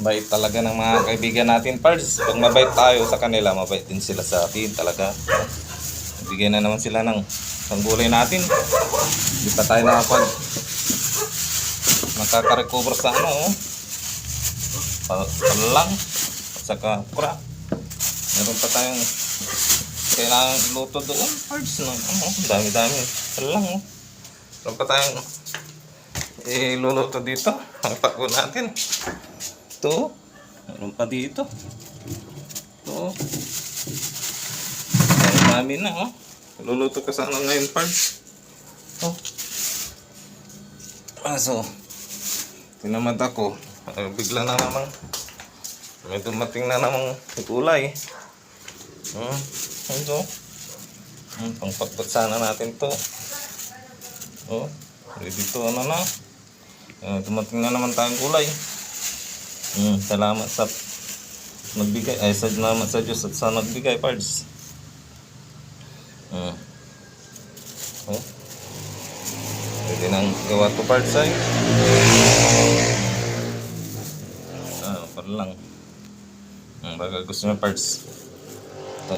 Bait talaga ng mga kaibigan natin, pards. Pag mabait tayo sa kanila, mabait din sila sa atin talaga. Bigyan na naman sila ng gulay natin. Hindi pa tayo nakaka-recover sa ano, oh. Palang at saka okra. Meron pa tayong kailangan luto doon, pards, no? Dami-dami palang, oh. Meron pa tayong iluluto dito. Ang pako natin ito, meron pa dito ito. Dami na, oh. Luluto ka sana ngayon, pards. Oh. So tinamad ako. Bigla na namang may dumating na namang kulay. So pangpatpat sana natin to. Oh, ready to, ano na. Dumating na naman tayong kulay. Salamat sa nagbigay, salamat sa Diyos at sa nagbigay, pards. Oh, pwede nang gawa to, pards, ay. Para lang. Baka gusto nyo, pards. Ito.